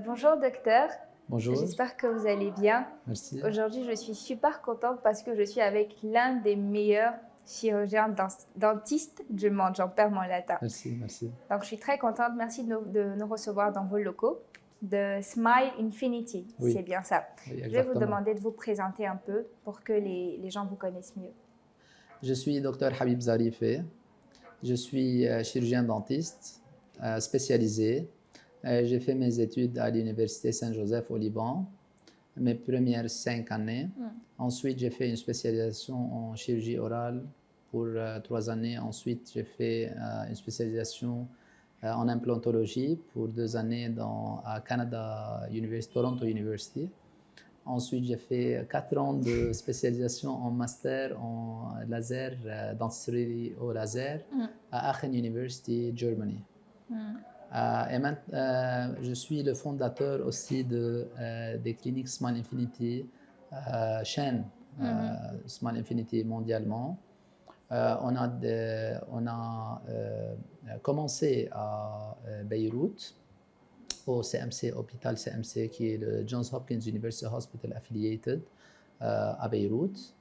Bonjour docteur, Bonjour, j'espère que vous allez bien. merci. Aujourd'hui, je suis super contente parce que je suis avec l'un des meilleurs chirurgiens dentistes du monde. J'en perds mon latin. Merci. Donc, je suis très contente. Merci de nous recevoir dans vos locaux de Smile Infinity. Oui. C'est bien ça. Oui, Je vais vous exactement. demander de vous présenter un peu pour que les gens vous connaissent mieux. Je suis docteur Habib Zarifé. Je suis chirurgien dentiste spécialisé. J'ai fait mes études à l'université Saint-Joseph au Liban, mes premières 5 années. Ensuite, j'ai fait une spécialisation en chirurgie orale pour 3 années. Ensuite, j'ai fait une spécialisation en implantologie pour 2 années à Toronto University. Ensuite, j'ai fait 4 ans de spécialisation en master en laser, dentisterie au laser à Aachen University, Germany. Je suis le fondateur aussi des cliniques Smile Infinity, chaîne Smile Infinity mondialement. On a commencé à Beyrouth, au CMC, hôpital CMC, qui est le Johns Hopkins University Hospital Affiliated à Beyrouth.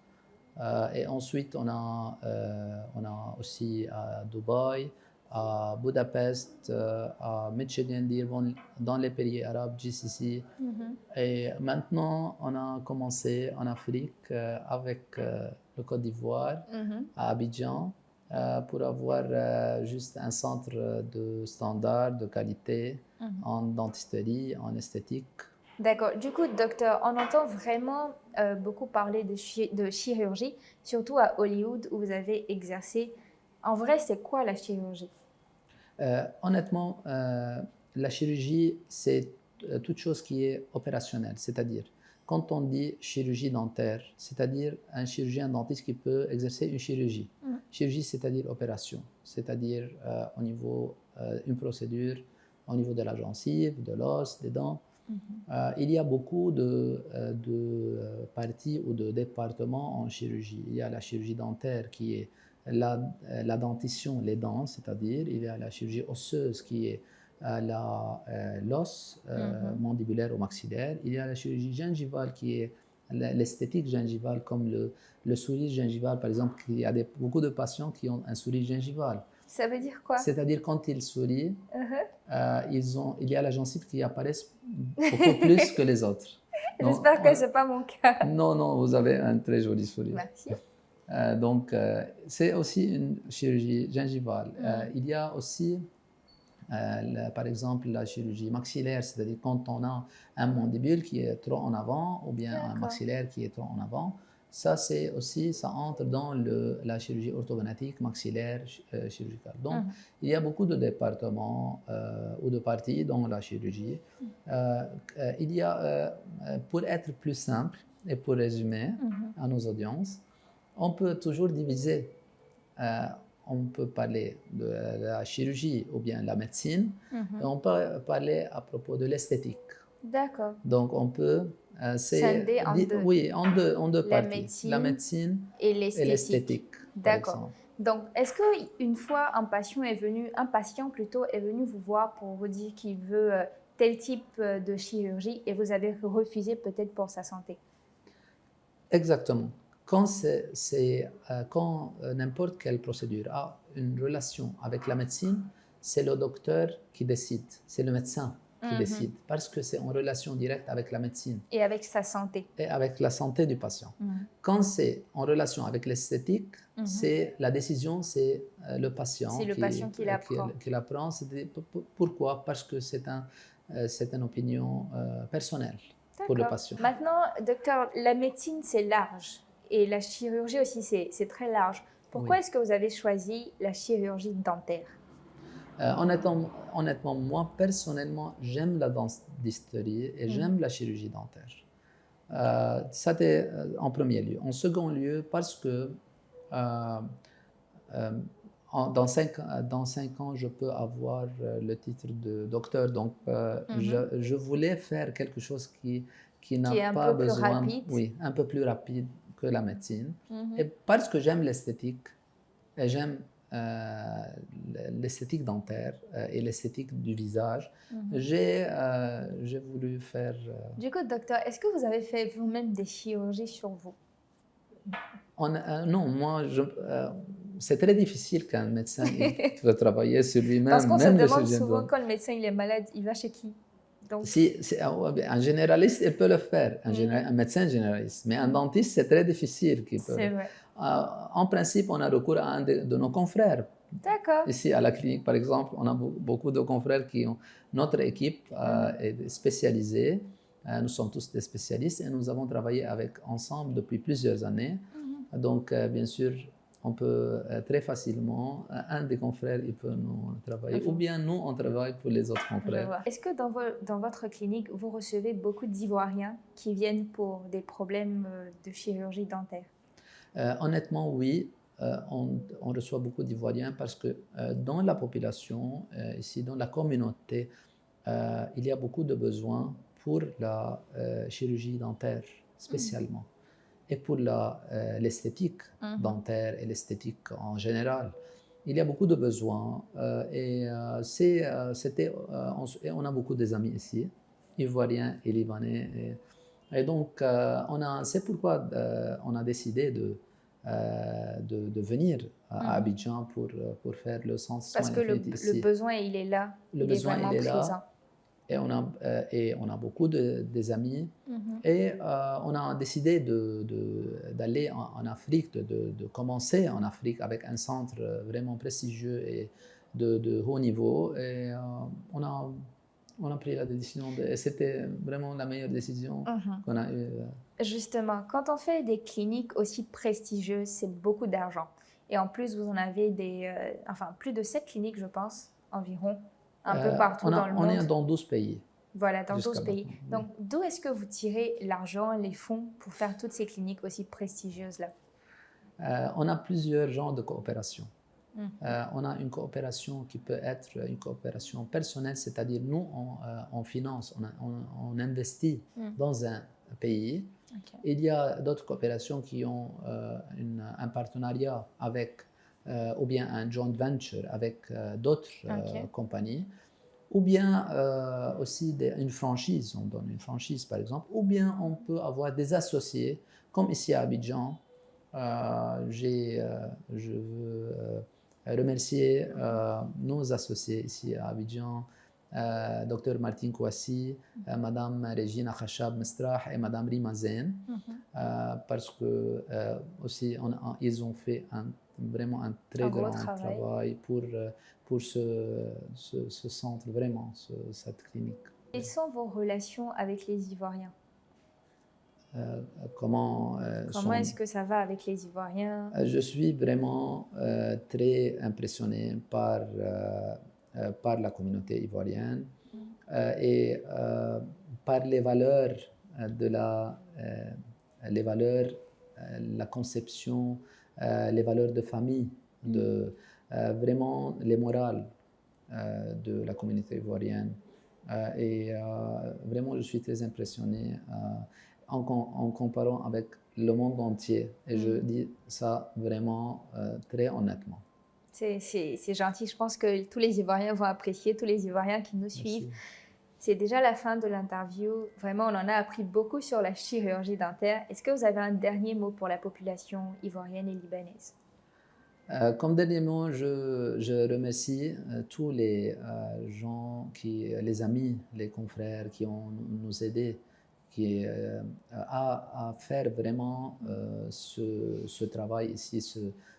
Et ensuite, on a aussi à Dubaï, à Budapest, à Michigan, Dearborn, dans les pays arabes, GCC. Et maintenant, on a commencé en Afrique avec le Côte d'Ivoire, à Abidjan, pour avoir juste un centre de standard, de qualité en dentisterie, en esthétique. D'accord. Du coup, docteur, on entend vraiment beaucoup parler de chirurgie, surtout à Hollywood où vous avez exercé. En vrai, c'est quoi la chirurgie? Honnêtement, la chirurgie, c'est toute chose qui est opérationnelle. C'est-à-dire, quand on dit chirurgie dentaire, c'est-à-dire un chirurgien dentiste qui peut exercer une chirurgie. Chirurgie, c'est-à-dire opération, c'est-à-dire au niveau une procédure, au niveau de la gencive, de l'os, des dents. Il y a beaucoup de parties ou de départements en chirurgie. Il y a la chirurgie dentaire qui est la dentition, les dents, c'est-à-dire il y a la chirurgie osseuse qui est l'os mandibulaire ou maxillaire. Il y a la chirurgie gingivale qui est l'esthétique gingivale, comme le sourire gingival, par exemple. Il y a beaucoup de patients qui ont un sourire gingival. Ça veut dire quoi? C'est-à-dire quand ils sourient, il y a la gencive qui apparaît beaucoup plus que les autres. J'espère que ce n'est pas mon cas. Non, vous avez un très joli sourire. Merci. Donc, c'est aussi une chirurgie gingivale. Il y a aussi, par exemple, la chirurgie maxillaire, c'est-à-dire quand on a un mandibule qui est trop en avant ou bien un maxillaire qui est trop en avant. Ça entre dans la chirurgie orthodontique maxillaire chirurgicale. Donc, il y a beaucoup de départements ou de parties dans la chirurgie. Il y a, pour être plus simple et pour résumer à nos audiences, on peut toujours diviser. On peut parler de la chirurgie ou bien la médecine, et on peut parler à propos de l'esthétique. D'accord. Donc, on peut scinder en deux. Oui, en deux parties. La médecine et l'esthétique. D'accord. Donc, est-ce qu'une fois un patient est venu vous voir pour vous dire qu'il veut tel type de chirurgie et vous avez refusé peut-être pour sa santé? Exactement. Quand n'importe quelle procédure a une relation avec la médecine, c'est le docteur qui décide, c'est le médecin qui décide, parce que c'est en relation directe avec la médecine. Et avec sa santé. Et avec la santé du patient. Quand c'est en relation avec l'esthétique, la décision, c'est le patient. C'est le patient qui la prend. Qui la prend. Pourquoi? Parce que c'est une opinion personnelle pour le patient. Maintenant, docteur, la médecine, c'est large. Et la chirurgie aussi, c'est très large. Pourquoi est-ce que vous avez choisi la chirurgie dentaire? Honnêtement, moi, personnellement, j'aime la dentisterie et j'aime la chirurgie dentaire. Ça, c'est en premier lieu. En second lieu, parce que dans 5 ans, je peux avoir le titre de docteur. Donc, je voulais faire quelque chose qui n'a pas besoin... Oui, un peu plus rapide que la médecine. Et parce que j'aime l'esthétique et j'aime l'esthétique dentaire et l'esthétique du visage. J'ai voulu faire... Du coup, docteur, est-ce que vous avez fait vous-même des chirurgies sur vous? Non, moi, c'est très difficile qu'un médecin il peut travailler sur lui-même, Parce qu'on se même le demande chirurgien souvent dentaire. quand le médecin il est malade, il va chez qui? Donc, Un généraliste, il peut le faire, un médecin généraliste, mais un dentiste, c'est très difficile qu'il peut. c'est vrai. En principe, on a recours à un de nos confrères. D'accord. Ici, à la clinique, par exemple, on a beaucoup de confrères qui ont... Notre équipe est spécialisée. Nous sommes tous des spécialistes et nous avons travaillé ensemble depuis plusieurs années. Donc, bien sûr, on peut très facilement, un des confrères, il peut nous travailler, ou bien nous, on travaille pour les autres confrères. Est-ce que dans votre clinique, vous recevez beaucoup d'Ivoiriens qui viennent pour des problèmes de chirurgie dentaire? Honnêtement, oui. On reçoit beaucoup d'Ivoiriens parce que dans la population, ici, dans la communauté, il y a beaucoup de besoins pour la chirurgie dentaire, spécialement. Et pour l'esthétique dentaire et l'esthétique en général. Il y a beaucoup de besoins on a beaucoup d'amis ici, ivoiriens et libanais. Et donc, c'est pourquoi on a décidé de venir à Abidjan pour faire le centre Parce que Smile Infinity ici. Le besoin, il est là. Le besoin, est vraiment il est présent. là. Et on a beaucoup des amis. Et on a décidé d'aller en Afrique, de commencer en Afrique avec un centre vraiment prestigieux et de haut niveau. Et on a pris la décision. Et c'était vraiment la meilleure décision qu'on a eue. Justement, quand on fait des cliniques aussi prestigieuses, c'est beaucoup d'argent. Et en plus, vous en avez plus de 7 cliniques, je pense, environ, un peu partout dans le monde. On est dans 12 pays. Voilà, dans 12 pays. Donc, d'où est-ce que vous tirez l'argent, les fonds pour faire toutes ces cliniques aussi prestigieuses-là? On a plusieurs genres de coopération. On a une coopération qui peut être une coopération personnelle, c'est-à-dire nous, on finance, on investit dans un pays. Il y a d'autres coopérations qui ont un partenariat avec, ou bien un joint venture avec d'autres compagnies, ou bien aussi une franchise, on donne une franchise par exemple, ou bien on peut avoir des associés, comme ici à Abidjan. Je veux remercier nos associés ici à Abidjan, Dr Martine Kouassi, Madame Regina Khachab Mestrah et Madame Rima Zain, parce que aussi ils ont fait vraiment un très grand travail pour ce centre, vraiment, cette clinique. Quelles sont vos relations avec les Ivoiriens? Comment est-ce que ça va avec les Ivoiriens? Je suis vraiment très impressionné par la communauté ivoirienne et par les valeurs la conception, les valeurs de famille, vraiment les morales de la communauté ivoirienne. Et vraiment, je suis très impressionné en comparant avec le monde entier. Et je dis ça vraiment très honnêtement. C'est gentil. Je pense que tous les Ivoiriens vont apprécier, tous les Ivoiriens qui nous suivent. C'est déjà la fin de l'interview. Vraiment, on en a appris beaucoup sur la chirurgie dentaire. Est-ce que vous avez un dernier mot pour la population ivoirienne et libanaise? Comme dernier mot, je remercie tous les gens, les amis, les confrères qui ont nous aidés à faire vraiment ce travail ici,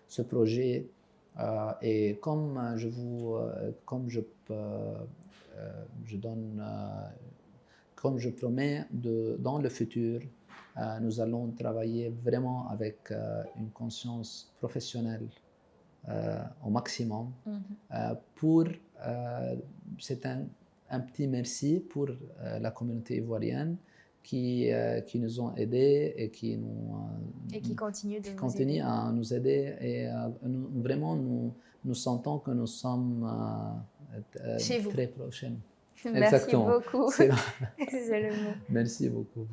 ce projet. Et comme je promets dans le futur, nous allons travailler vraiment avec une conscience professionnelle au maximum. C'est un petit merci pour la communauté ivoirienne qui nous ont aidés et qui continuent à nous aider. Et vraiment, nous sentons que nous sommes chez vous. Très prochains. Merci beaucoup. C'est le mot. Merci beaucoup.